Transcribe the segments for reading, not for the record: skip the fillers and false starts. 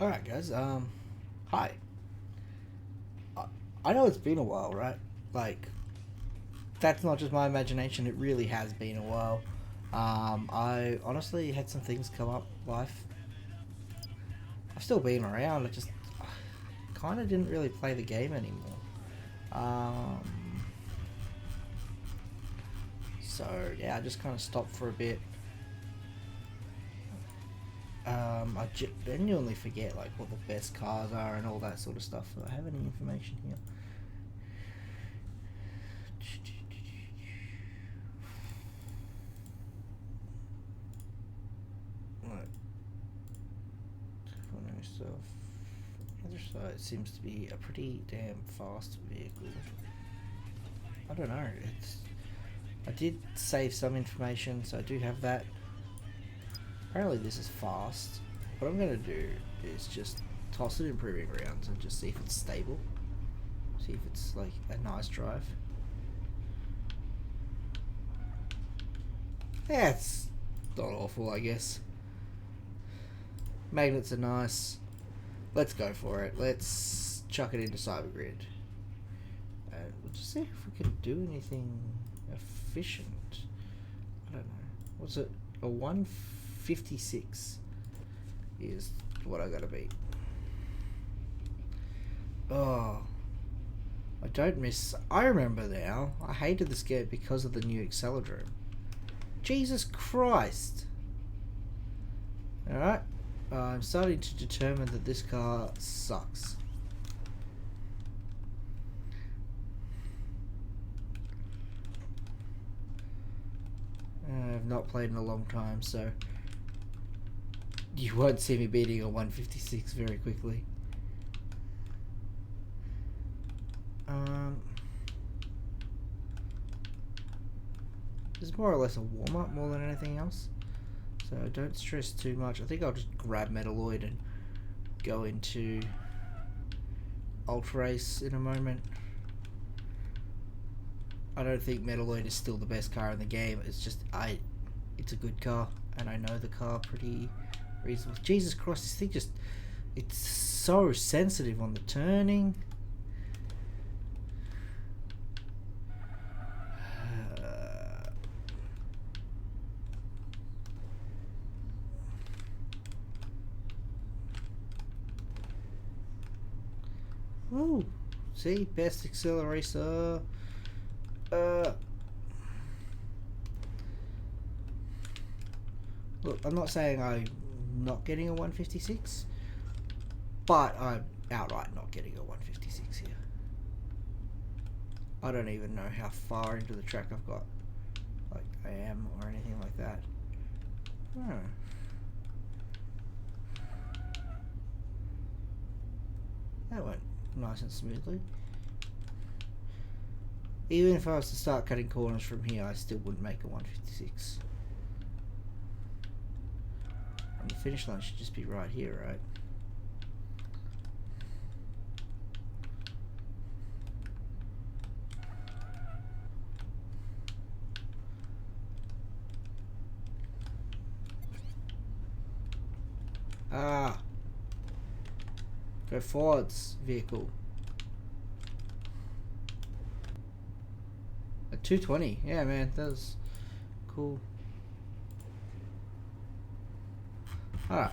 Alright guys, hi. I, I know it's been a while, right? Like, that's not just my imagination, it really has been a while. I honestly had some things come up, life. I've still been around, I just kind of didn't really play the game anymore. Um, so, yeah, I just kind of stopped for a bit. I genuinely forget, like, what the best cars are and all that sort of stuff. Do I have any information here? Right. Stuff. Other side seems to be a pretty damn fast vehicle. I don't know. I did save some information, so I do have that. Apparently this is fast. What I'm gonna do is just toss it in proving grounds and just see if it's stable. See if it's like a nice drive. Yeah, it's not awful, I guess. Magnets are nice. Let's go for it. Let's chuck it into Cybergrid. And we'll just see if we can do anything efficient. I don't know. What's it? A 156 is what I gotta beat. Oh. I don't miss... I remember now. I hated this game because of the new Accelerator. Jesus Christ. Alright. I'm starting to determine that this car sucks. I've not played in a long time, so you won't see me beating a 156 very quickly. This is more or less a warm-up more than anything else, so don't stress too much. I think I'll just grab Metalloid and go into Ultra Race in a moment. I don't think Metalloid is still the best car in the game. It's just it's a good car, and I know the car pretty reasonable. Jesus Christ, this thing just, it's so sensitive on the turning. Ooh, see, best Acceleracer. Look, I'm not saying I'm not getting a 156, but I'm outright not getting a 156 here. I don't even know how far into the track I've got, like I am, or anything like that. Oh. That went nice and smoothly. Even if I was to start cutting corners from here, I still wouldn't make a 156. And the finish line should just be right here, right? Ah! Go forwards, vehicle. A 220. Yeah, man, that was cool. Alright.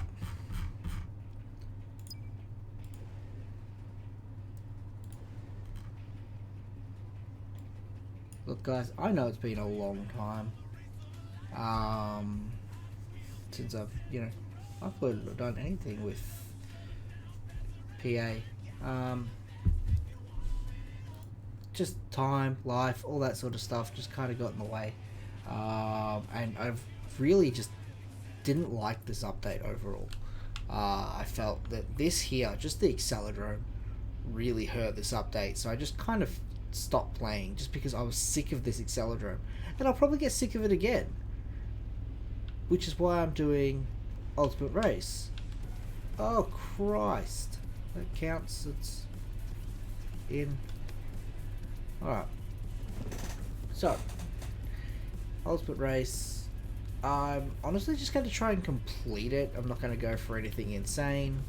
Look, guys, I know it's been a long time. Since I've, I've done anything with PA. Just time, life, all that sort of stuff just kind of got in the way. And I've really just didn't like this update overall. I felt that this here, just the Accelerator, really hurt this update. So I just kind of stopped playing just because I was sick of this Accelerator. And I'll probably get sick of it again. Which is why I'm doing Ultimate Race. Oh, Christ. That counts. It's in. Alright. So, Ultimate Race. I'm honestly just going to try and complete it. I'm not going to go for anything insane.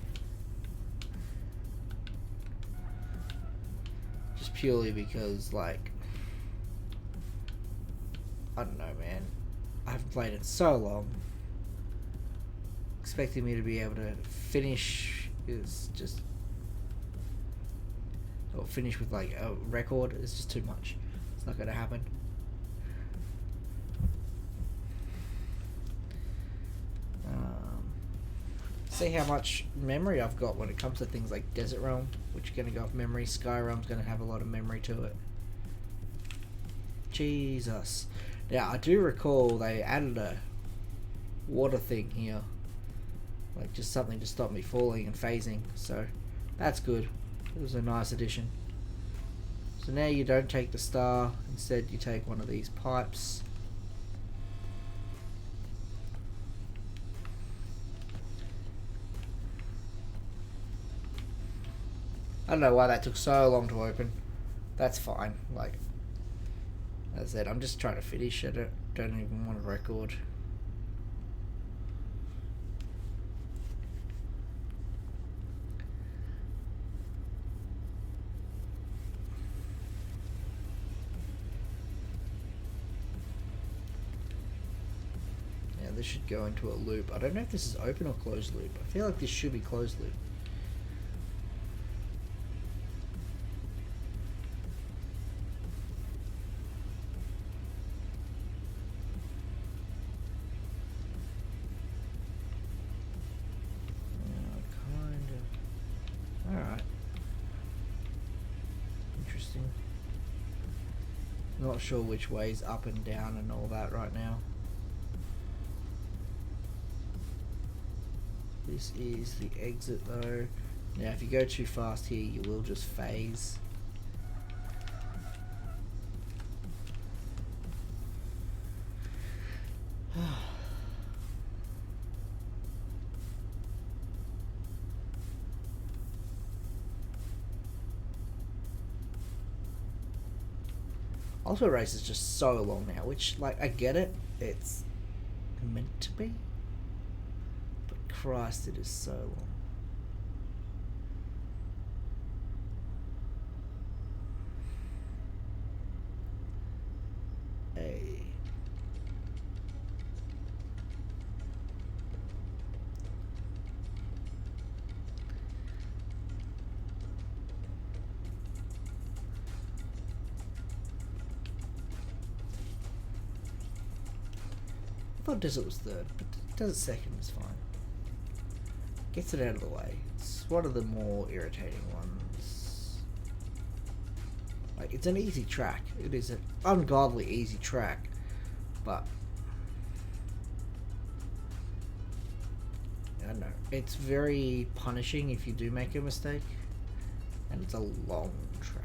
purely because, like, I don't know, man. I haven't played it so long. Expecting me to be able to finish is just, or finish with like a record is just too much. It's not going to happen. See how much memory I've got when it comes to things like Desert Realm, which are going to go off memory. Skyrim's going to have a lot of memory to it. Jesus. Now, I do recall they added a water thing here. Like, just something to stop me falling and phasing. So, that's good. It was a nice addition. So now you don't take the star. Instead, you take one of these pipes. I don't know why that took so long to open. That's fine. Like, as I said, I'm just trying to finish it. I don't even want a record. Yeah, this should go into a loop. I don't know if this is open or closed loop. I feel like this should be closed loop. Not sure which way's up and down and all that right now. This is the exit though. Now if you go too fast here you will just phase. Also, race is just so long now, which, like, I get it. It's meant to be. But Christ, it is so long. Hey. I thought Desert was third, but Desert second is fine. Gets it out of the way. It's one of the more irritating ones. Like, it's an easy track. It is an ungodly easy track, but I don't know. It's very punishing if you do make a mistake, and it's a long track.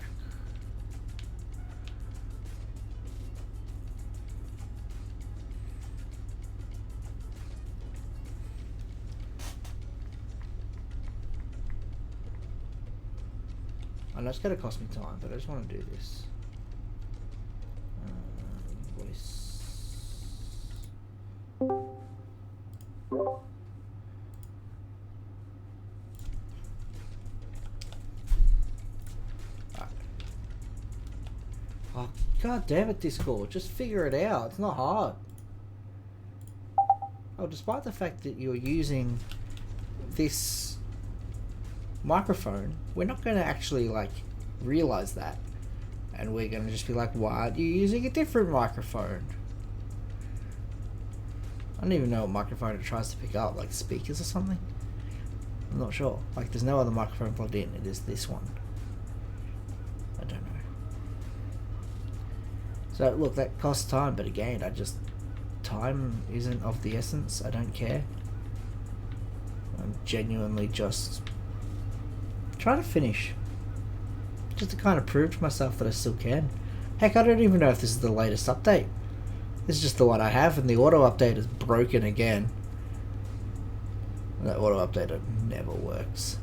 I know it's going to cost me time, but I just want to do this. Voice. Right. Oh, God damn it, Discord. Just figure it out. It's not hard. Oh, despite the fact that you're using this microphone, we're not going to actually like realize that, and we're going to just be like, why aren't you using a different microphone? I don't even know what microphone it tries to pick up, like speakers or something. I'm not sure. Like, there's no other microphone plugged in. It is this one. I don't know. So look, that costs time, but again, time isn't of the essence. I don't care. I'm genuinely just try to finish, just to kind of prove to myself that I still can. Heck, I don't even know if this is the latest update. This is just the one I have, and the auto update is broken again. That auto updater never works.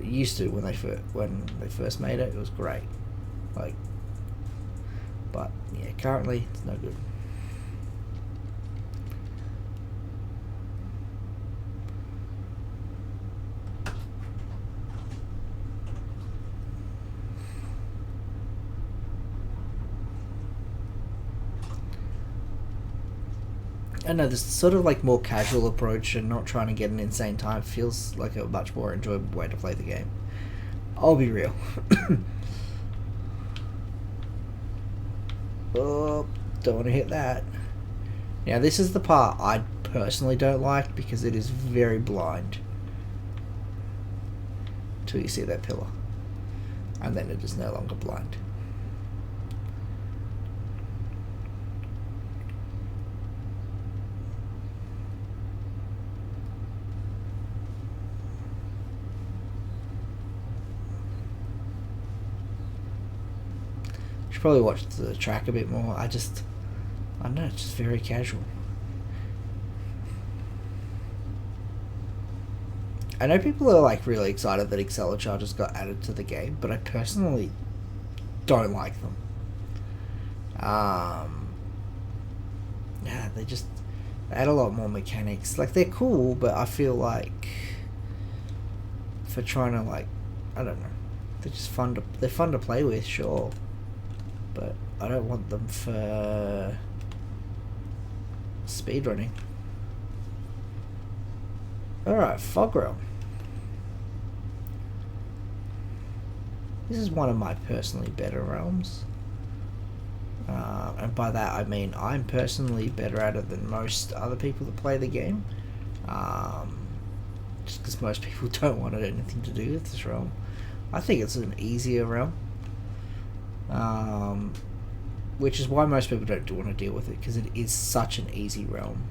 It used to when they first made it. It was great, like, but yeah, currently it's no good. I know this sort of like more casual approach and not trying to get an insane time feels like a much more enjoyable way to play the game. I'll be real. Oh, don't want to hit that. Now this is the part I personally don't like because it is very blind. Till you see that pillar. And then it is no longer blind. Should probably watch the track a bit more. I don't know, it's just very casual. I know people are like really excited that Acceleracer just got added to the game, but I personally don't like them. Yeah, they add a lot more mechanics. Like they're cool, but I feel like for trying to like, I don't know, they're fun to play with, sure, but I don't want them for speedrunning. Alright, Fog Realm. This is one of my personally better realms. And by that I mean I'm personally better at it than most other people that play the game. Just because most people don't want anything to do with this realm. I think it's an easier realm. Which is why most people don't want to deal with it, because it is such an easy realm.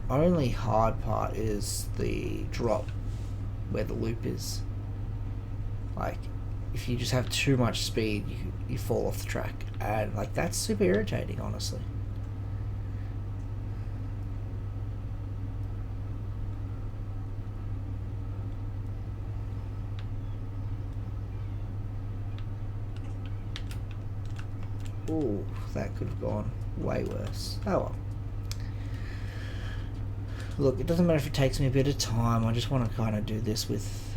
The only hard part is the drop where the loop is. Like, if you just have too much speed, you fall off the track, and like that's super irritating, honestly. Ooh, that could have gone way worse. Oh well. Look, it doesn't matter if it takes me a bit of time. I just want to kind of do this with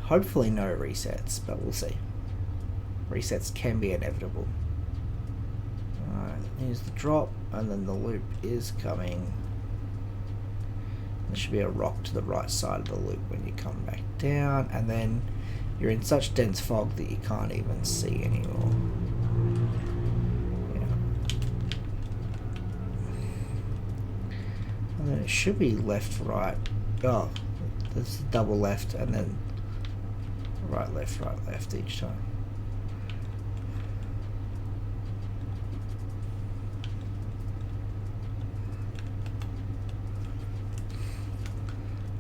hopefully no resets, but we'll see. Resets can be inevitable. Alright, here's the drop, and then the loop is coming. There should be a rock to the right side of the loop when you come back down, and then you're in such dense fog that you can't even see anymore. And then it should be left, right. Oh, there's a double left, and then right, left each time.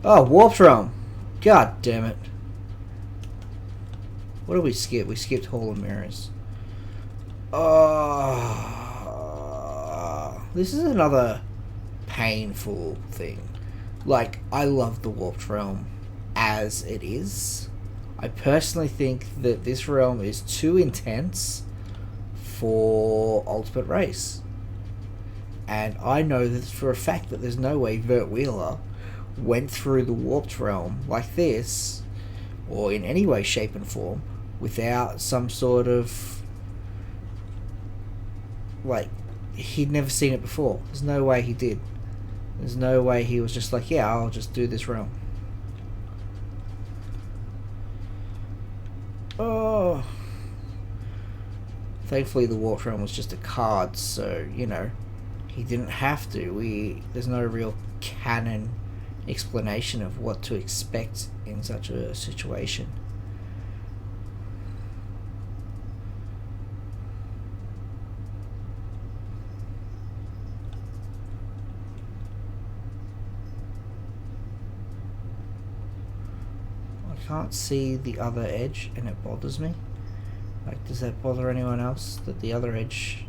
Oh, warped realm. God damn it. What did we skip? We skipped Hall of Mirrors. This is another painful thing. Like, I love the warped realm as it is. I personally think that this realm is too intense for Ultimate Race. And I know that for a fact that there's no way Vert Wheeler went through the warped realm like this, or in any way, shape and form, without some sort of, like, he'd never seen it before. There's no way he did. There's no way he was just like, yeah, I'll just do this realm. Oh. Thankfully the warped realm was just a card, so, you know, he didn't have to. There's no real canon explanation of what to expect in such a situation. I can't see the other edge and it bothers me. Like, does that bother anyone else that the other edge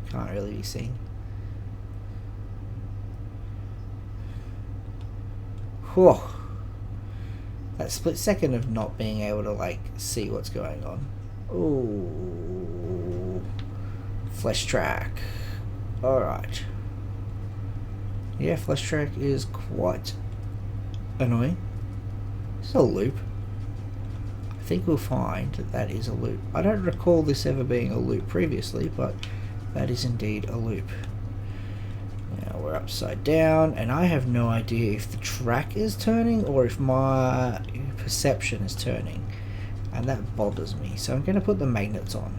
can't really be seen? Whew. That split second of not being able to, like, see what's going on. Ooh. Flesh track. Alright. Yeah, flesh track is quite annoying. It's a loop. I think we'll find that that is a loop. I don't recall this ever being a loop previously, but that is indeed a loop. Now we're upside down, and I have no idea if the track is turning or if my perception is turning, and that bothers me. So I'm going to put the magnets on.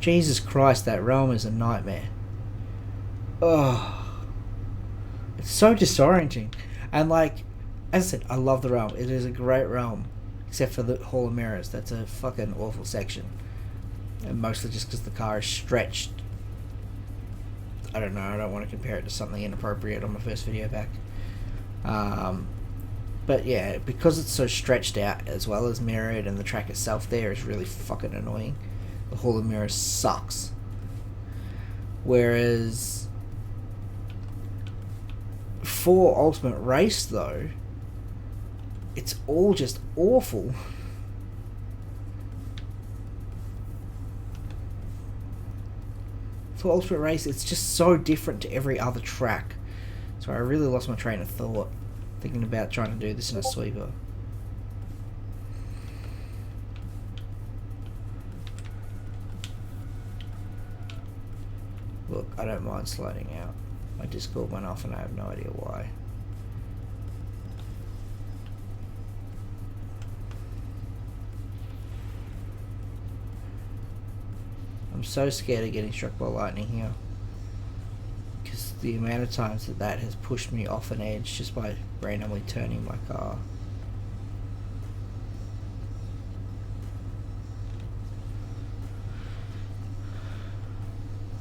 Jesus Christ, that realm is a nightmare. Oh, it's so disorienting. And like, as I said, I love the realm. It is a great realm, except for the Hall of Mirrors. That's a fucking awful section, and mostly just because the car is stretched. I don't know. I don't want to compare it to something inappropriate on my first video back. But yeah, because it's so stretched out as well as mirrored, and the track itself there is really fucking annoying. The Hall of Mirrors sucks. Whereas for Ultimate Race, though, it's all just awful. For Ultimate Race, it's just so different to every other track. So I really lost my train of thought thinking about trying to do this in a sweeper. Look, I don't mind sliding out. My Discord went off and I have no idea why. I'm so scared of getting struck by lightning here, because the amount of times that that has pushed me off an edge just by randomly turning my car.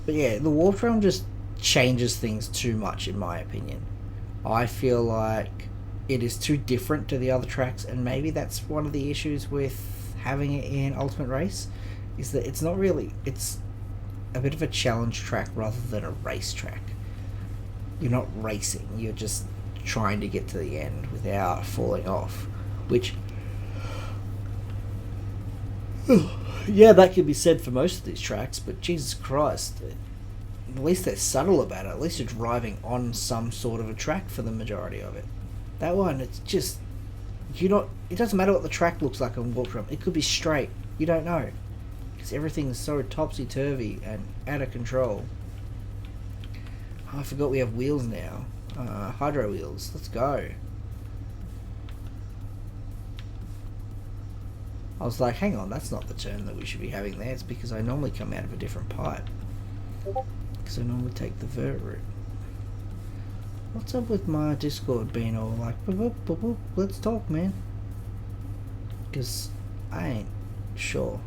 But yeah, the warp realm just changes things too much in my opinion. I feel like it is too different to the other tracks, and maybe that's one of the issues with having it in Ultimate Race, is that it's not really, it's a bit of a challenge track rather than a race track. You're not racing, you're just trying to get to the end without falling off, which yeah, that could be said for most of these tracks, but Jesus Christ, at least they're subtle about it. At least you're driving on some sort of a track for the majority of it. That one, it's just, it doesn't matter what the track looks like on Warp Realm. It could be straight, you don't know, because everything is so topsy-turvy and out of control. Oh, I forgot we have wheels now. Hydro wheels, let's go. I was like, hang on, that's not the turn that we should be having there. It's because I normally come out of a different pipe. Because I normally take the vert route. What's up with my Discord being all like, boop, boop, boop, boop, let's talk, man? Because I ain't sure.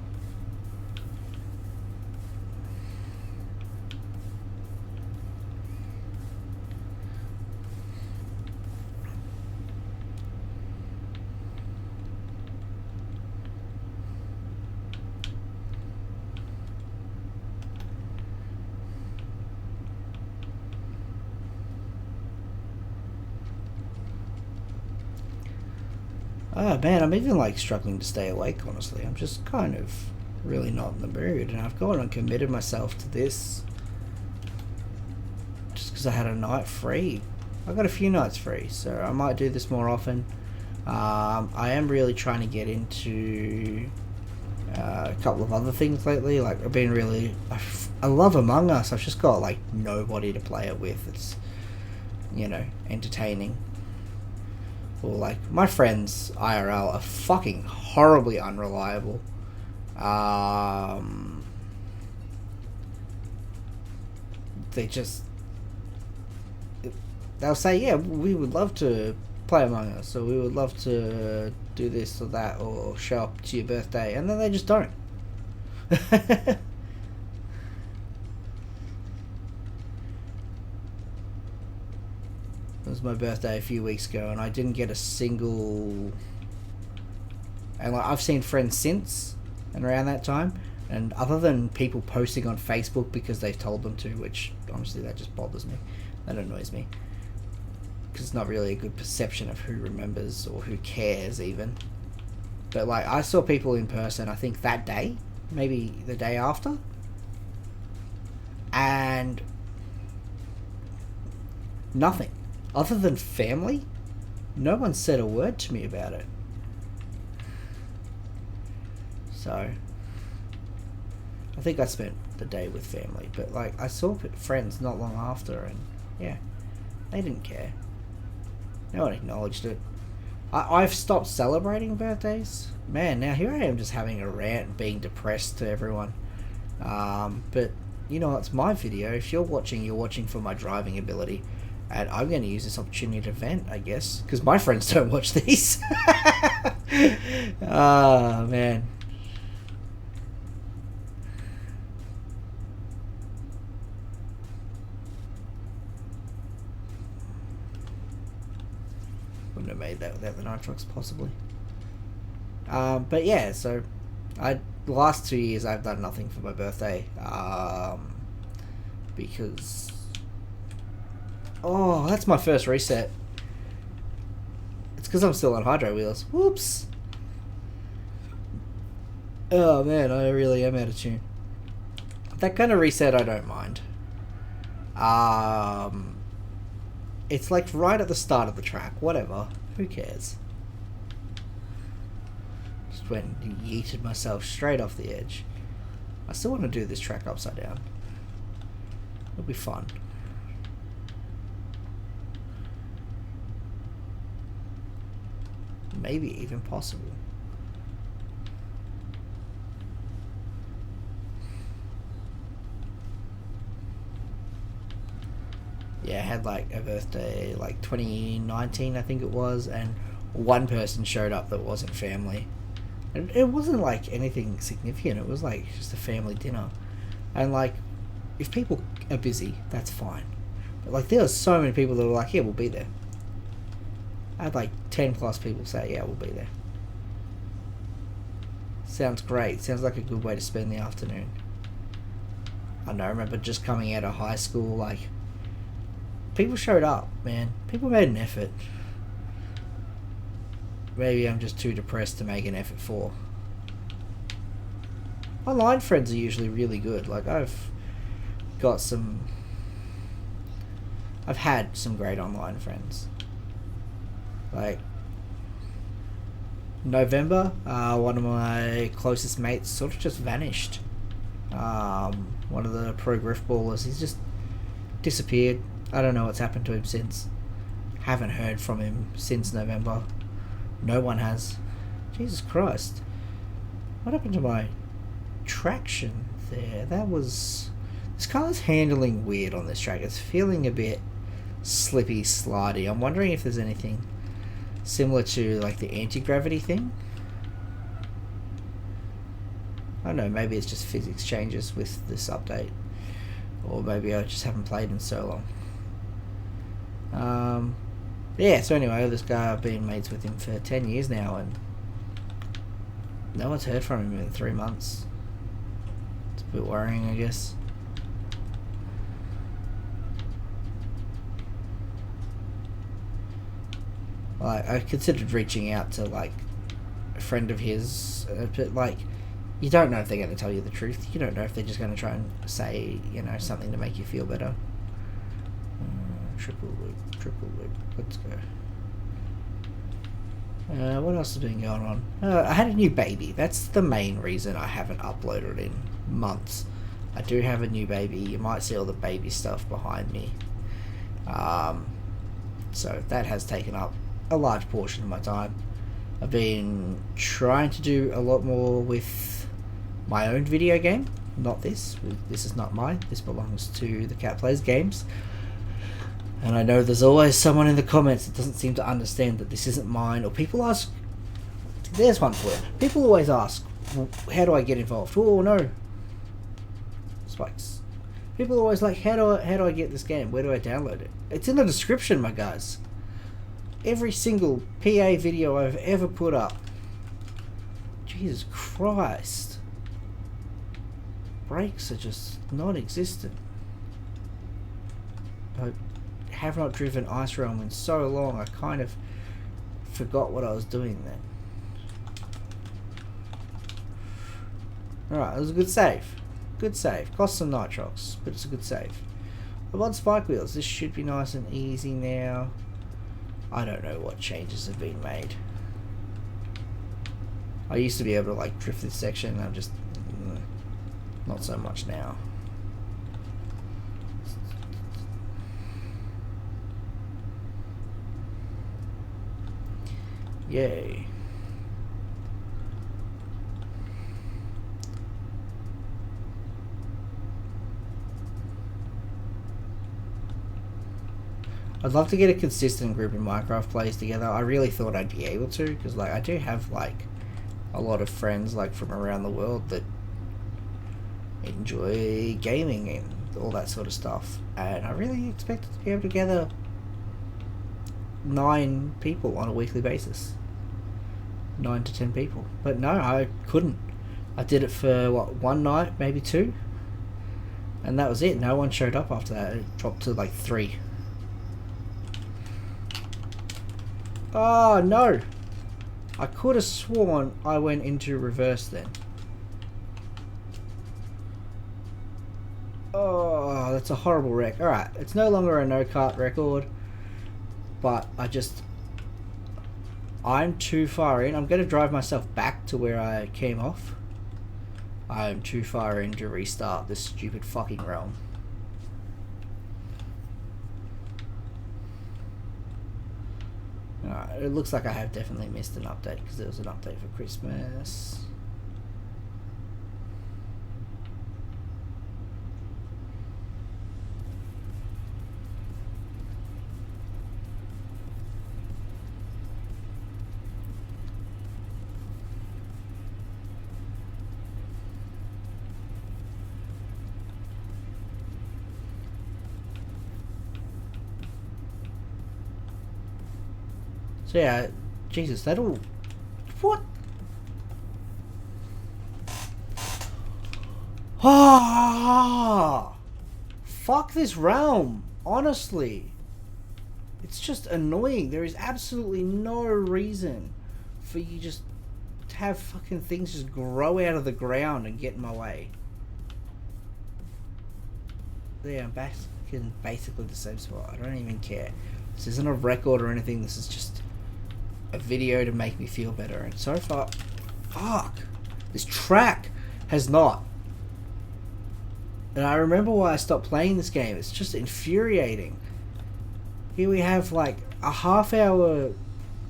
Oh man, I'm even like struggling to stay awake, honestly. I'm just kind of really not in the mood, and I've gone and committed myself to this just because I had a night free. I got a few nights free, so I might do this more often. I am really trying to get into a couple of other things lately. Like I've been really, I love Among Us. I've just got like nobody to play it with. It's, you know, entertaining. Or like my friends IRL are fucking horribly unreliable. They just, they'll say, yeah, we would love to play Among Us, or we would love to do this or that, or show up to your birthday, and then they just don't. It was my birthday a few weeks ago, and I didn't get a single. And like, I've seen friends since and around that time, and other than people posting on Facebook because they've told them to, which honestly that just bothers me, that annoys me, because it's not really a good perception of who remembers or who cares even. But like, I saw people in person, I think that day, maybe the day after, and Nothing. Other than family, no one said a word to me about it. So, I think I spent the day with family, but like I saw friends not long after, and yeah, they didn't care. No one acknowledged it. I've stopped celebrating birthdays. Man, now here I am just having a rant, being depressed to everyone. But you know, it's my video. If you're watching for my driving ability. And I'm going to use this opportunity to vent, I guess. Because my friends don't watch these. Oh, man. Wouldn't have made that without the nitrox, possibly. But yeah, so... the last 2 years I've done nothing for my birthday. Because... Oh, that's my first reset. It's because I'm still on hydro wheels. Whoops. Oh man, I really am out of tune. That kind of reset I don't mind. It's like right at the start of the track. Whatever. Who cares? Just went and yeeted myself straight off the edge. I still want to do this track upside down. It'll be fun. Maybe even possible. Yeah, I had like a birthday like 2019 I think it was, and one person showed up that wasn't family. And it wasn't like anything significant, it was like just a family dinner. And like, if people are busy, that's fine. But like there were so many people that were like, yeah, we'll be there. I had like 10 plus people say, yeah, we'll be there. Sounds great. Sounds like a good way to spend the afternoon. I don't know, I remember just coming out of high school, like, people showed up, man. People made an effort. Maybe I'm just too depressed to make an effort for. Online friends are usually really good. Like, I've had some great online friends. Like, November, one of my closest mates sort of just vanished. One of the pro griff ballers, he's just disappeared. I don't know what's happened to him since. Haven't heard from him since November. No one has. Jesus Christ. What happened to my traction there? That was... This car's handling weird on this track. It's feeling a bit slippy, slidey. I'm wondering if there's anything similar to like the anti-gravity thing. I don't know, maybe it's just physics changes with this update, or maybe I just haven't played in so long. Yeah, so anyway, this guy, I've been mates with him for 10 years now, and no one's heard from him in 3 months. It's a bit worrying, I guess. Like, I considered reaching out to like a friend of his, but like, you don't know if they're going to tell you the truth. You don't know if they're just going to try and say, you know, something to make you feel better. Triple loop. Let's go. What else has been going on? I had a new baby. That's the main reason I haven't uploaded in months. I do have a new baby. You might see all the baby stuff behind me. So that has taken up a large portion of my time. I've been trying to do a lot more with my own video game. Not this. This is not mine. This belongs to the Cat Plays Games. And I know there's always someone in the comments that doesn't seem to understand that this isn't mine. Or people ask... There's one for it. People always ask, well, how do I get involved? Oh, no. Spikes. People are always like, how do I get this game? Where do I download it? It's in the description, my guys. Every single PA video I've ever put up. Jesus Christ. Brakes are just non-existent. I have not driven Ice Realm in so long, I kind of forgot what I was doing then. Alright, it was a good save. Good save. Cost some nitrox, but it's a good save. I'm on spike wheels. This should be nice and easy now. I don't know what changes have been made. I used to be able to like drift this section. I'm just not so much now. Yay. I'd love to get a consistent group of Minecraft players together. I really thought I'd be able to, because like I do have like a lot of friends like from around the world that enjoy gaming and all that sort of stuff, and I really expected to be able to gather 9 people on a weekly basis. 9 to 10 people. But no, I couldn't. I did it for what, 1 night, maybe 2, and that was it. No one showed up after that. It dropped to like 3. Oh no! I could have sworn I went into reverse then. Oh, that's a horrible wreck. Alright, it's no longer a no-kart record, but I'm too far in. I'm going to drive myself back to where I came off. I'm too far in to restart this stupid fucking realm. Alright, it looks like I have definitely missed an update, because there was an update for Christmas. So yeah, Jesus, that'll... What? Ah! Fuck this realm, honestly. It's just annoying. There is absolutely no reason for you just to have fucking things just grow out of the ground and get in my way. Yeah, I'm back in basically the same spot. I don't even care. This isn't a record or anything. This is just a video to make me feel better, and so far, fuck, this track has not. And I remember why I stopped playing this game. It's just infuriating. Here we have like a half-hour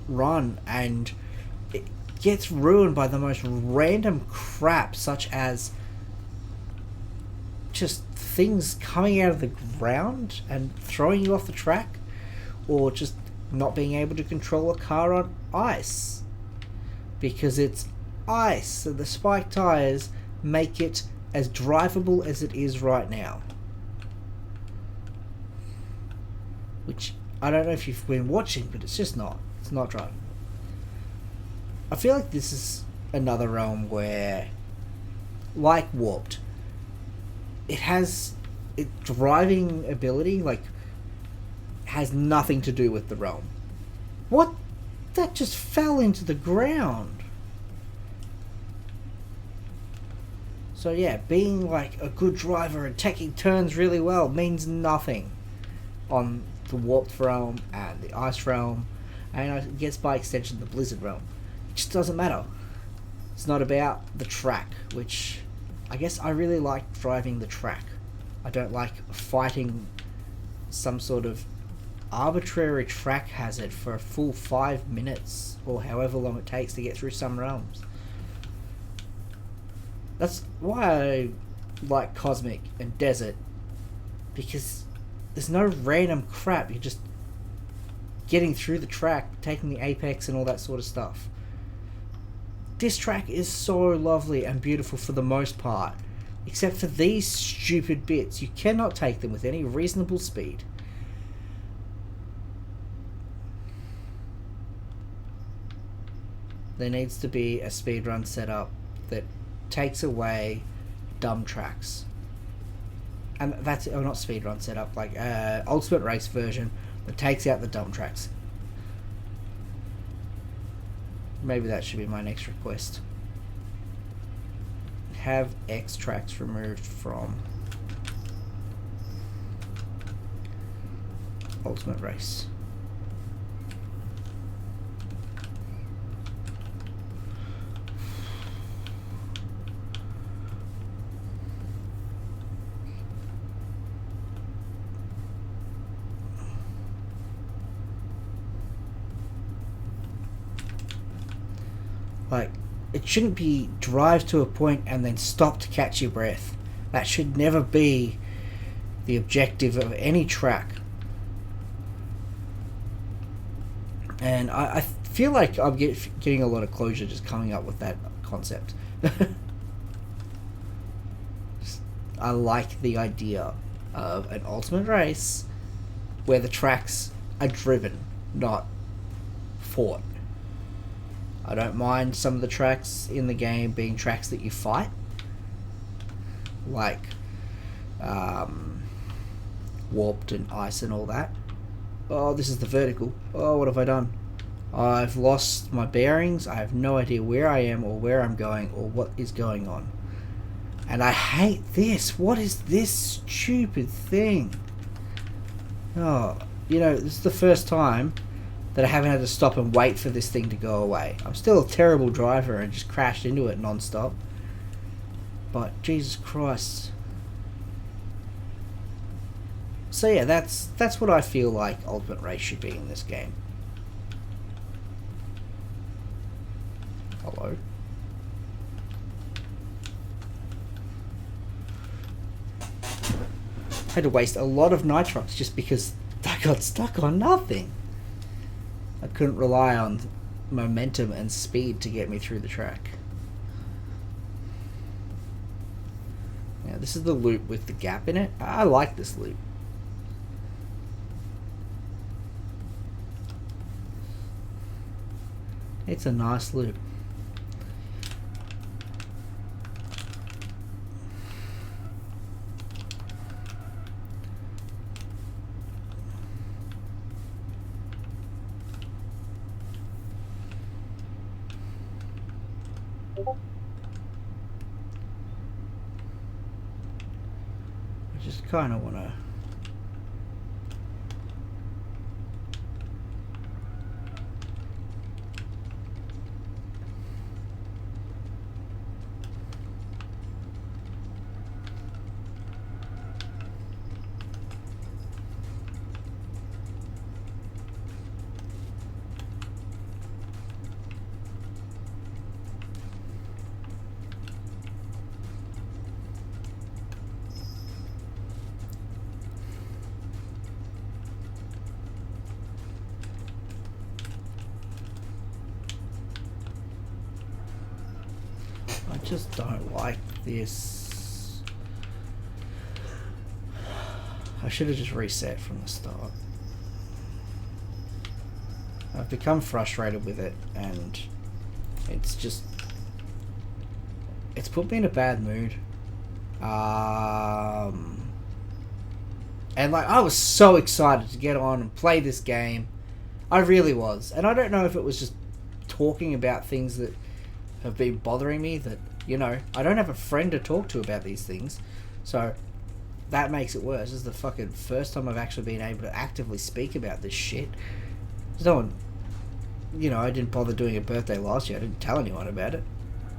run and it gets ruined by the most random crap, such as just things coming out of the ground and throwing you off the track, or just not being able to control a car on ice because it's ice, so the spike tires make it as drivable as it is right now. Which I don't know if you've been watching, but it's just not. It's not drivable. I feel like this is another realm where, like Warped, it has its driving ability, like, has nothing to do with the realm. What? That just fell into the ground. So yeah, being like a good driver and taking turns really well means nothing on the Warped realm and the Ice realm, and I guess by extension the Blizzard realm. It just doesn't matter. It's not about the track, which I guess I really like driving the track. I don't like fighting some sort of arbitrary track hazard for a full 5 minutes or however long it takes to get through some realms. That's why I like Cosmic and Desert, because there's no random crap. You're just getting through the track, taking the apex and all that sort of stuff. This track is so lovely and beautiful for the most part, except for these stupid bits. You cannot take them with any reasonable speed. There needs to be a speedrun setup that takes away dumb tracks. And that's, oh, not speedrun setup, like Ultimate Race version that takes out the dumb tracks. Maybe that should be my next request. Have X tracks removed from Ultimate Race. Like, it shouldn't be drive to a point and then stop to catch your breath. That should never be the objective of any track. And I feel like I'm getting a lot of closure just coming up with that concept. I like the idea of an ultimate race where the tracks are driven, not fought. I don't mind some of the tracks in the game being tracks that you fight, like warped and ice and all that. Oh, this is the vertical. Oh, what have I done? I've lost my bearings. I have no idea where I am or where I'm going or what is going on. And I hate this. What is this stupid thing? Oh, you know, this is the first time that I haven't had to stop and wait for this thing to go away. I'm still a terrible driver and just crashed into it non-stop. But Jesus Christ. So yeah, that's what I feel like Ultimate Race should be in this game. Hello? I had to waste a lot of nitrox just because I got stuck on nothing. I couldn't rely on momentum and speed to get me through the track. Now this is the loop with the gap in it. I like this loop. It's a nice loop. I just kind of want to just don't like this. I should have just reset from the start. I've become frustrated with it and it's just, it's put me in a bad mood. And like, I was so excited to get on and play this game. I really was. And I don't know if it was just talking about things that have been bothering me, that, you know, I don't have a friend to talk to about these things, so that makes it worse. This is the fucking first time I've actually been able to actively speak about this shit. No one, you know, I didn't bother doing a birthday last year. I didn't tell anyone about it.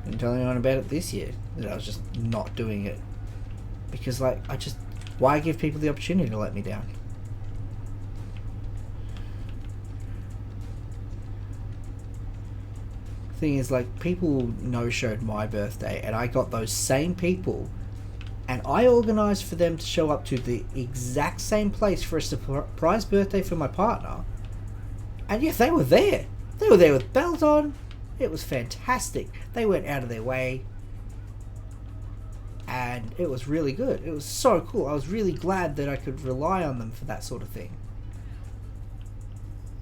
I didn't tell anyone about it this year, that I was just not doing it. Because, like, why give people the opportunity to let me down? Thing is, like, people no-showed my birthday and I got those same people and I organised for them to show up to the exact same place for a surprise birthday for my partner, and yeah, they were there with bells on. It was fantastic. They went out of their way and it was really good. It was so cool. I was really glad that I could rely on them for that sort of thing.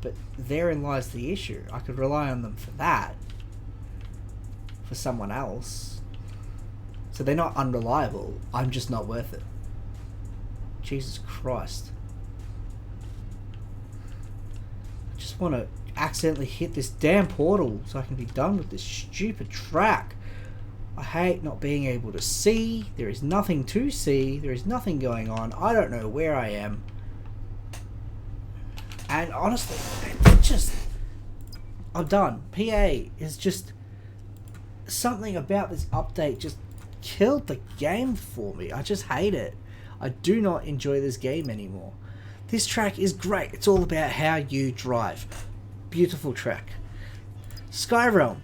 But therein lies the issue. I could rely on them for that, for someone else. So they're not unreliable. I'm just not worth it. Jesus Christ. I just want to accidentally hit this damn portal so I can be done with this stupid track. I hate not being able to see. There is nothing to see. There is nothing going on. I don't know where I am. And honestly, it just, I'm done. PA is just, something about this update just killed the game for me. I just hate it. I do not enjoy this game anymore. This track is great. It's all about how you drive. Beautiful track. Skyrealm.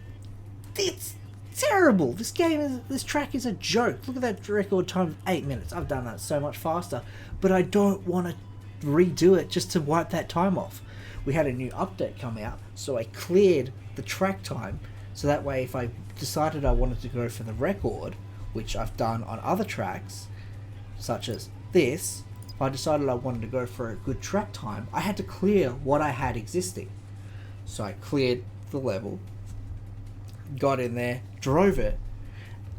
It's terrible. This track is a joke. Look at that record time of 8 minutes. I've done that so much faster, but I don't want to redo it just to wipe that time off. We had a new update come out, so I cleared the track time, so that way if I decided I wanted to go for the record, which I've done on other tracks, such as this, if I decided I wanted to go for a good track time, I had to clear what I had existing. So I cleared the level, got in there, drove it,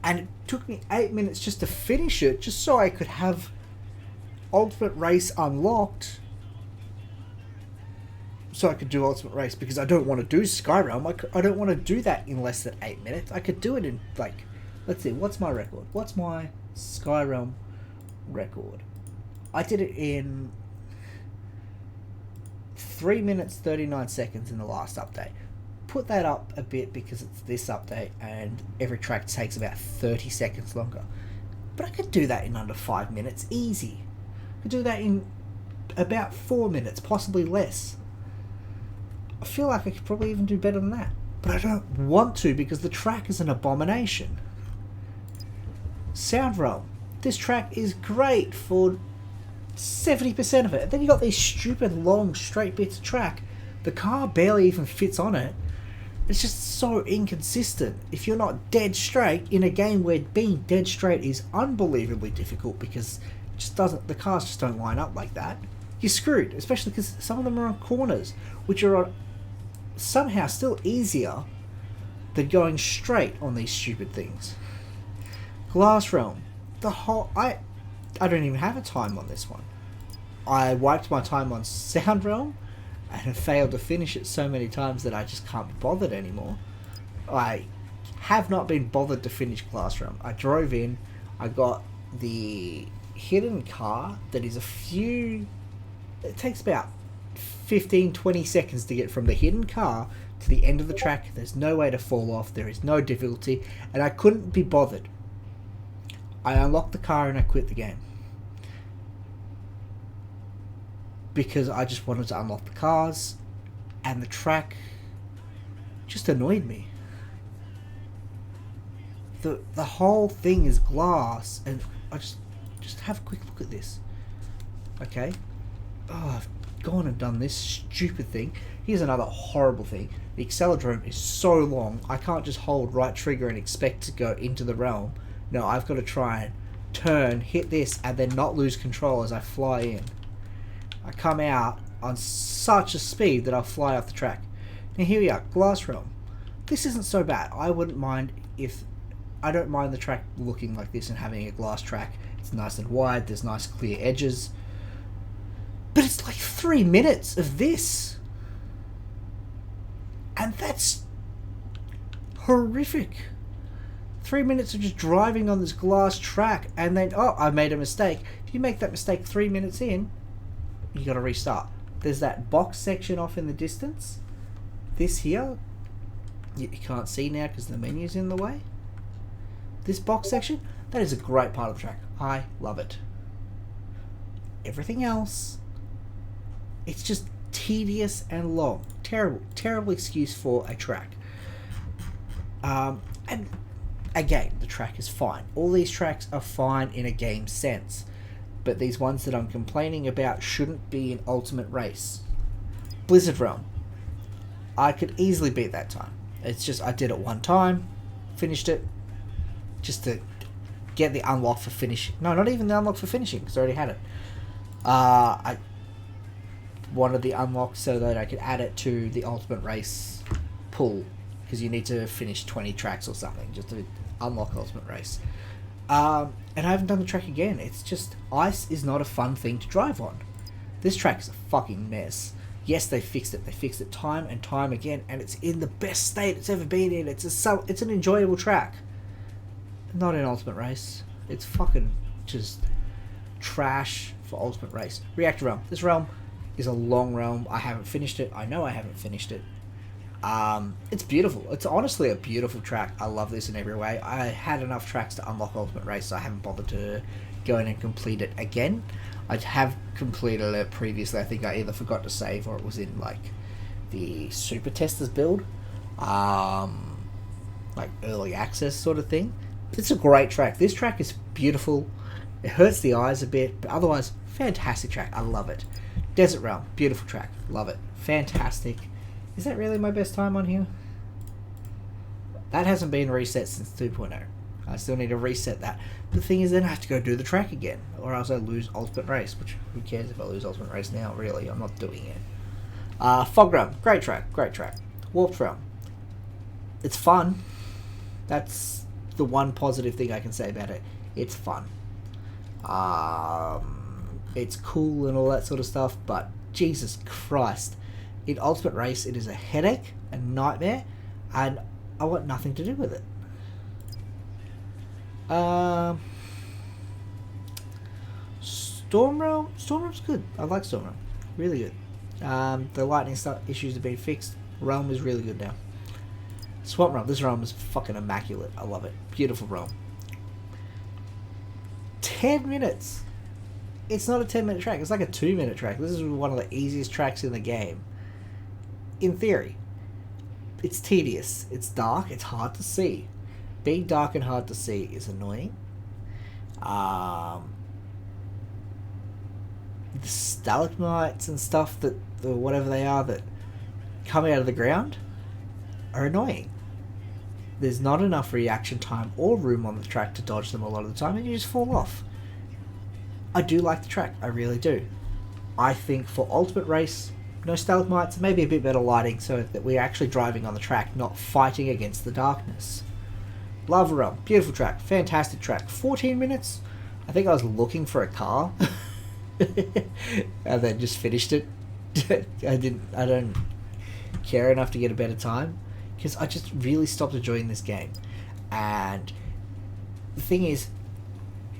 and it took me 8 minutes just to finish it, just so I could have Ultimate Race unlocked, so I could do Ultimate Race, because I don't want to do Skyrealm. I don't want to do that in less than 8 minutes. I could do it in, like, let's see, what's my record? What's my Skyrealm record? I did it in 3 minutes 39 seconds in the last update. Put that up a bit because it's this update and every track takes about 30 seconds longer. But I could do that in under 5 minutes, easy. I could do that in about 4 minutes, possibly less. I feel like I could probably even do better than that. But I don't want to, because the track is an abomination. Sound Realm. This track is great for 70% of it. Then you got these stupid long straight bits of track. The car barely even fits on it. It's just so inconsistent. If you're not dead straight in a game where being dead straight is unbelievably difficult, because it just doesn't, the cars just don't line up like that, you're screwed. Especially because some of them are on corners, which are somehow still easier than going straight on these stupid things. Glass Realm. I don't even have a time on this one. I wiped my time on Sound Realm and have failed to finish it so many times that I just can't be bothered anymore. I have not been bothered to finish Glass Realm. I drove in, I got the hidden car that is it takes about 15-20 seconds to get from the hidden car to the end of the track. There's no way to fall off, there is no difficulty, and I couldn't be bothered. I unlocked the car and I quit the game. Because I just wanted to unlock the cars, and the track just annoyed me. The whole thing is glass, and I just have a quick look at this. Okay. Oh, I've gone and done this stupid thing. Here's another horrible thing. The Accelerator is so long, I can't just hold right trigger and expect to go into the realm. No, I've got to try and turn, hit this, and then not lose control as I fly in. I come out on such a speed that I'll fly off the track. Now here we are, Glass Realm. This isn't so bad. I don't mind the track looking like this and having a glass track. It's nice and wide, there's nice clear edges. But it's like 3 minutes of this. And that's horrific. 3 minutes of just driving on this glass track, and then, oh, I made a mistake. If you make that mistake 3 minutes in, you got to restart. There's that box section off in the distance. This here, you can't see now because the menu's in the way. This box section, that is a great part of the track. I love it. Everything else, it's just tedious and long. Terrible excuse for a track. And again, the track is fine. All these tracks are fine in a game sense. But these ones that I'm complaining about shouldn't be in Ultimate Race. Blizzard Realm. I could easily beat that time. It's just I did it one time, finished it, just to get the unlock for finishing. No, not even the unlock for finishing, because I already had it. I wanted the unlock so that I could add it to the Ultimate Race pool, because you need to finish 20 tracks or something just to unlock Ultimate Race. And I haven't done the track again. It's just, ice is not a fun thing to drive on. This track is a fucking mess. Yes, they fixed it. They fixed it time and time again, and it's in the best state it's ever been in. It's an enjoyable track. Not in Ultimate Race. It's fucking just trash for Ultimate Race. Reactor Realm. This realm, is a long realm. I haven't finished it. I know I haven't finished it. It's beautiful. It's honestly a beautiful track. I love this in every way. I had enough tracks to unlock Ultimate Race, so I haven't bothered to go in and complete it again. I have completed it previously. I think I either forgot to save or it was in like the Super Testers build, like early access sort of thing. It's a great track. This track is beautiful. It hurts the eyes a bit, but otherwise, fantastic track. I love it. Desert Realm, beautiful track. Love it. Fantastic. Is that really my best time on here? That hasn't been reset since 2.0. I still need to reset that. The thing is, then I have to go do the track again, or else I lose Ultimate Race, which who cares if I lose Ultimate Race now, really? I'm not doing it. Fog Realm, great track, great track. Warped Realm. It's fun. That's the one positive thing I can say about it. It's fun. It's cool and all that sort of stuff, but Jesus Christ. In Ultimate Race, it is a headache, a nightmare, and I want nothing to do with it. Storm Realm? Storm Realm's good. I like Storm Realm. Really good. The lightning issues have been fixed. Realm is really good now. Swamp Realm. This realm is fucking immaculate. I love it. Beautiful realm. 10 minutes. It's not a 10-minute track. It's like a 2-minute track. This is one of the easiest tracks in the game. In theory. It's tedious. It's dark. It's hard to see. Being dark and hard to see is annoying. The stalagmites and stuff that, or whatever they are, that come out of the ground are annoying. There's not enough reaction time or room on the track to dodge them a lot of the time, and you just fall off. I do like the track. I really do. I think for Ultimate Race, no stalagmites, maybe a bit better lighting so that we're actually driving on the track, not fighting against the darkness. Lava Realm, beautiful track, fantastic track. 14 minutes. I think I was looking for a car and then just finished it. I don't care enough to get a better time because I just really stopped enjoying this game. And the thing is,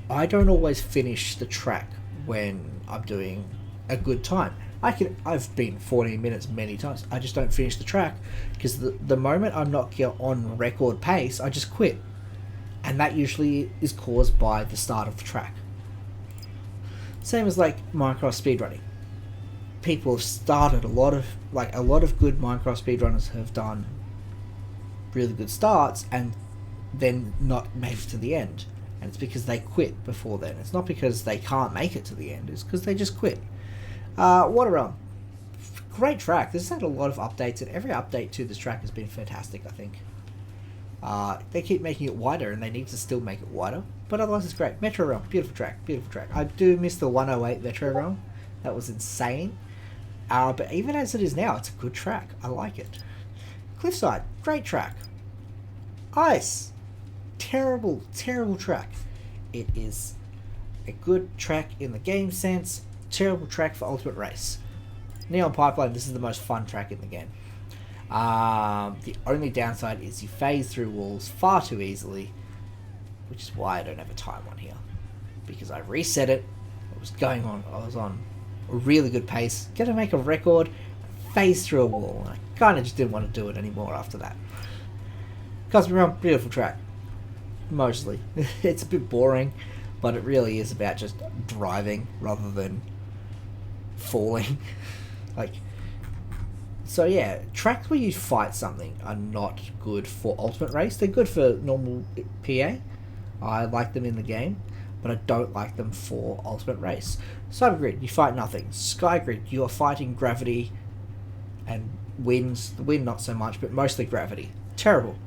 I don't always finish the track when I'm doing a good time. I've been 14 minutes many times. I just don't finish the track because the moment I'm not on record pace, I just quit. And that usually is caused by the start of the track. Same as like Minecraft speedrunning. People have started a lot of good Minecraft speedrunners have done really good starts and then not made it to the end. And it's because they quit before then. It's not because they can't make it to the end. It's because they just quit. Water Realm. Great track. This has had a lot of updates, and every update to this track has been fantastic, I think. They keep making it wider, and they need to still make it wider. But otherwise, it's great. Metro Realm. Beautiful track. Beautiful track. I do miss the 108 Metro Realm. That was insane. But even as it is now, it's a good track. I like it. Cliffside. Great track. Ice. Terrible, terrible track. It is a good track in the game sense. Terrible track for Ultimate Race. Neon Pipeline, this is the most fun track in the game. The only downside is you phase through walls far too easily, which is why I don't have a time on here. Because I reset it, I was on a really good pace, gonna make a record, phase through a wall, and I kinda just didn't want to do it anymore after that. Cosmic Realm, beautiful track. Mostly. It's a bit boring, but it really is about just driving rather than falling. So yeah, tracks where you fight something are not good for Ultimate Race. They're good for normal PA. I like them in the game, but I don't like them for Ultimate Race. Cybergrid, you fight nothing. Skygrid, you are fighting gravity and winds. The wind not so much, but mostly gravity. Terrible.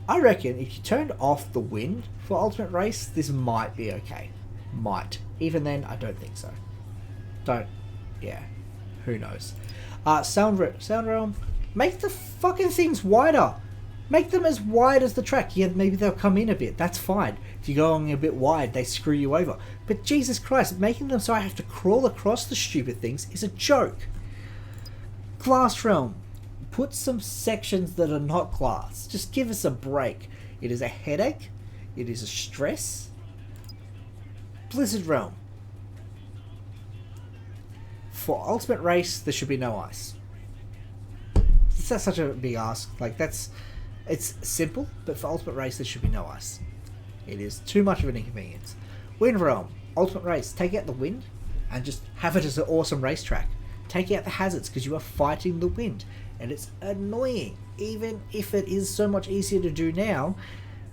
I reckon if you turned off the wind for Ultimate Race, this might be okay. Might. Even then, I don't think so. Who knows. Sound Realm, make the fucking things wider. Make them as wide as the track. Yeah, maybe they'll come in a bit. That's fine. If you go on a bit wide, they screw you over. But Jesus Christ, making them so I have to crawl across the stupid things is a joke. Glass Realm. Put some sections that are not glass. Just give us a break. It is a headache. It is a stress. Blizzard Realm. For Ultimate Race, there should be no ice. It's not such a big ask. Like, it's simple, but for Ultimate Race, there should be no ice. It is too much of an inconvenience. Wind Realm, Ultimate Race, take out the wind and just have it as an awesome racetrack. Take out the hazards because you are fighting the wind, and it's annoying. Even if it is so much easier to do now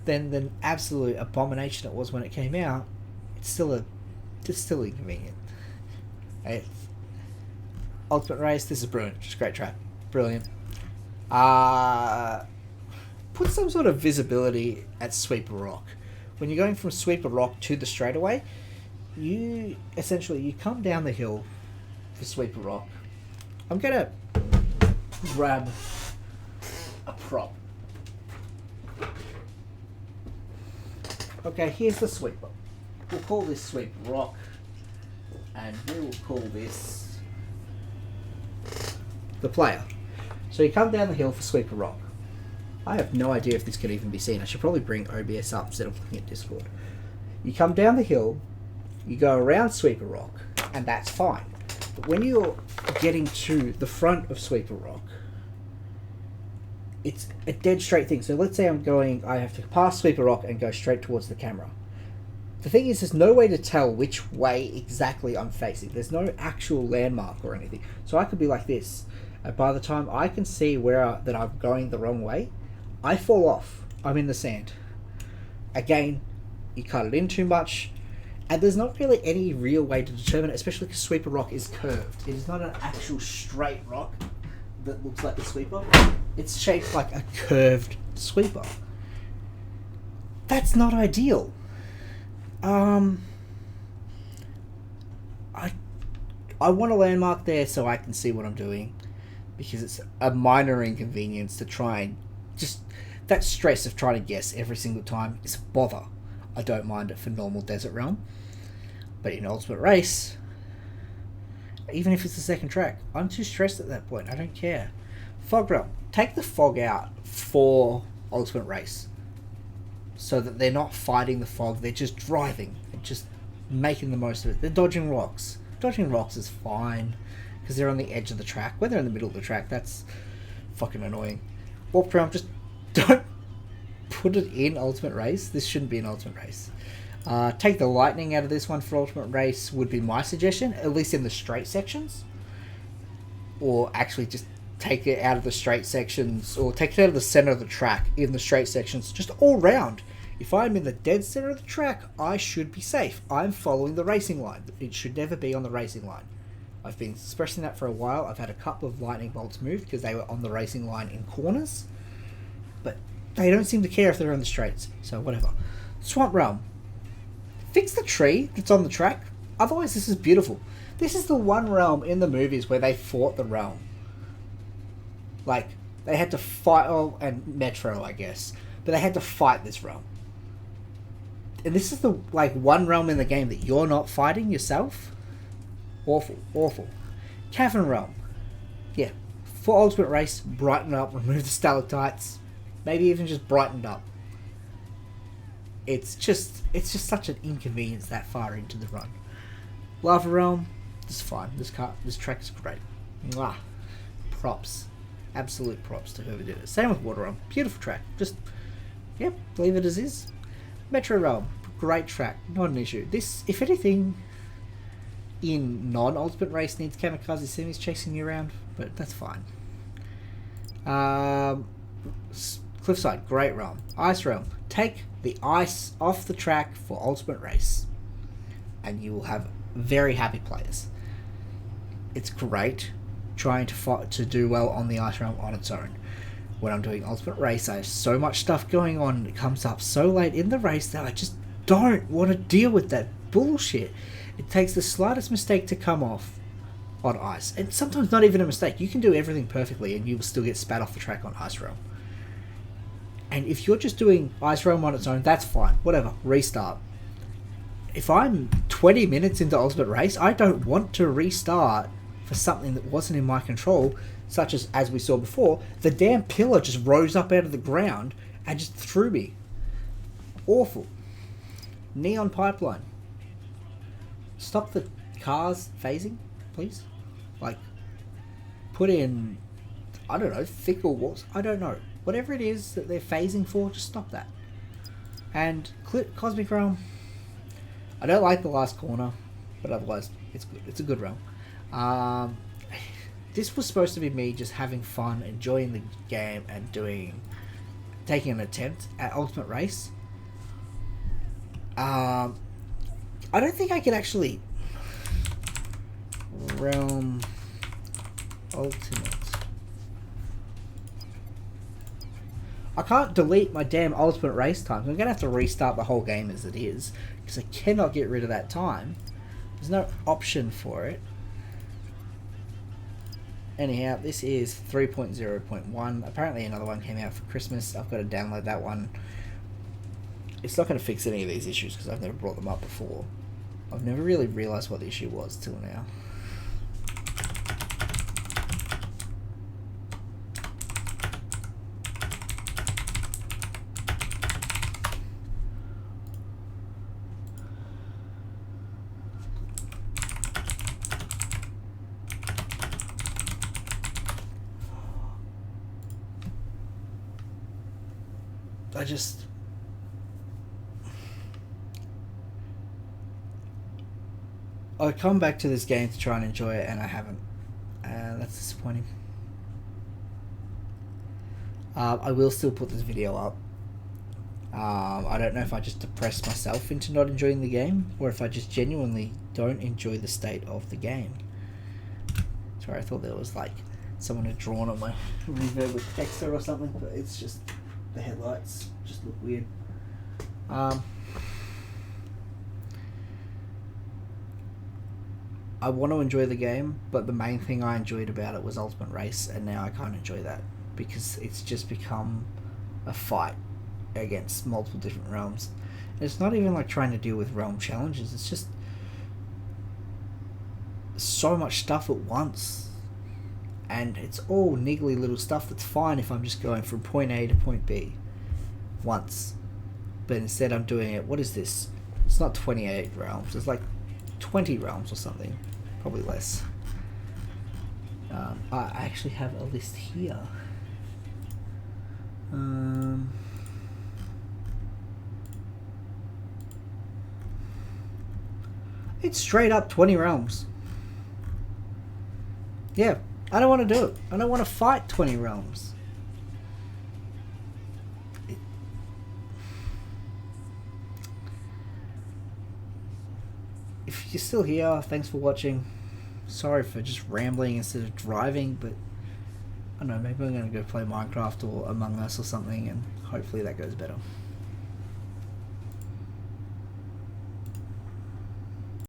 than the absolute abomination it was when it came out, it's still inconvenient. Ultimate Race, this is brilliant. Just a great track. Brilliant. Put some sort of visibility at Sweeper Rock. When you're going from Sweeper Rock to the straightaway, you come down the hill for Sweeper Rock. I'm gonna grab a prop. Okay, here's the sweeper. We'll call this Sweeper Rock, and we will call this the player. So you come down the hill for Sweeper Rock. I have no idea if this can even be seen. I should probably bring OBS up instead of looking at Discord. You come down the hill, you go around Sweeper Rock, and that's fine. But when you're getting to the front of Sweeper Rock, it's a dead straight thing. So let's say I have to pass Sweeper Rock and go straight towards the camera. The thing is, there's no way to tell which way exactly I'm facing. There's no actual landmark or anything. So I could be like this. And by the time I can see that I'm going the wrong way, I fall off. I'm in the sand. Again, you cut it in too much, and there's not really any real way to determine it, especially because Sweeper Rock is curved. It is not an actual straight rock that looks like a sweeper. It's shaped like a curved sweeper. That's not ideal. I want a landmark there so I can see what I'm doing, because it's a minor inconvenience to try and just that stress of trying to guess every single time is a bother. I don't mind it for normal Desert Realm, but in Ultimate Race, even if it's the second track, I'm too stressed at that point. I don't care. Fog Realm, take the fog out for Ultimate Race so that they're not fighting the fog, they're just driving and just making the most of it. They're dodging rocks. Dodging rocks is fine because they're on the edge of the track. When they're in the middle of the track, that's fucking annoying. Warp Realm, just don't put it in Ultimate Race. This shouldn't be an Ultimate Race. Take the lightning out of this one for Ultimate Race would be my suggestion, at least in the straight sections. Or actually just take it out of the straight sections, or take it out of the center of the track in the straight sections, just all round. If I'm in the dead center of the track, I should be safe. I'm following the racing line. It should never be on the racing line. I've been expressing that for a while. I've had a couple of lightning bolts moved because they were on the racing line in corners, but they don't seem to care if they're on the straights, so whatever. Swamp Realm, fix the tree that's on the track, otherwise this is beautiful. This is the one realm in the movies where they fought the realm. Like, they had to fight, and Metro, I guess, but they had to fight this realm. And this is the one realm in the game that you're not fighting yourself. Awful. Cavern Realm, yeah, for Ultimate Race, brighten up, remove the stalactites, maybe even just brightened up. It's just such an inconvenience that far into the run. Lava Realm, this is fine. This track is great. Mwah. Props, absolute props to whoever did it. Same with Water Realm, beautiful track. Just leave it as is. Metro Realm, great track, not an issue. This, if anything, in non-Ultimate Race needs kamikaze semis chasing you around, but that's fine. Cliffside, great realm. Ice Realm, take the ice off the track for Ultimate Race, and you will have very happy players. It's great trying to do well on the Ice Realm on its own. When I'm doing Ultimate Race, I have so much stuff going on, and it comes up so late in the race that I just don't want to deal with that bullshit. It takes the slightest mistake to come off on ice, and sometimes not even a mistake. You can do everything perfectly and you will still get spat off the track on Ice Realm. And if you're just doing Ice Realm on its own, that's fine, whatever, restart. If I'm 20 minutes into Ultimate Race, I don't want to restart for something that wasn't in my control, such as we saw before, the damn pillar just rose up out of the ground and just threw me. Awful. Neon Pipeline. Stop the cars phasing, please. Like, put in, I don't know, thicker walls. I don't know. Whatever it is that they're phasing for, just stop that. And Cosmic Realm, I don't like the last corner, but otherwise it's good. It's a good realm. This was supposed to be me just having fun, enjoying the game, and taking an attempt at Ultimate Race. I don't think I can actually Realm Ultimate. I can't delete my damn Ultimate Race times. I'm going to have to restart the whole game as it is, because I cannot get rid of that time. There's no option for it. Anyhow, this is 3.0.1. Apparently another one came out for Christmas. I've got to download that one. It's not going to fix any of these issues because I've never brought them up before. I've never really realised what the issue was till now. I come back to this game to try and enjoy it, and I haven't. That's disappointing. I will still put this video up. I don't know if I just depress myself into not enjoying the game, or if I just genuinely don't enjoy the state of the game. Sorry, I thought there was like someone had drawn on my reverb with texture or something, but it's just the headlights just look weird. I want to enjoy the game, but the main thing I enjoyed about it was Ultimate Race, and now I can't enjoy that because it's just become a fight against multiple different realms. And it's not even like trying to deal with realm challenges, it's just so much stuff at once. And it's all niggly little stuff that's fine if I'm just going from point A to point B once. But instead I'm doing it, what is this? It's not 28 realms, it's like 20 realms or something. Probably less. I actually have a list here. It's straight up 20 realms. Yeah, I don't want to do it. I don't want to fight 20 realms. If you're still here, thanks for watching. Sorry for just rambling instead of driving, but I don't know, maybe I'm going to go play Minecraft or Among Us or something, and hopefully that goes better.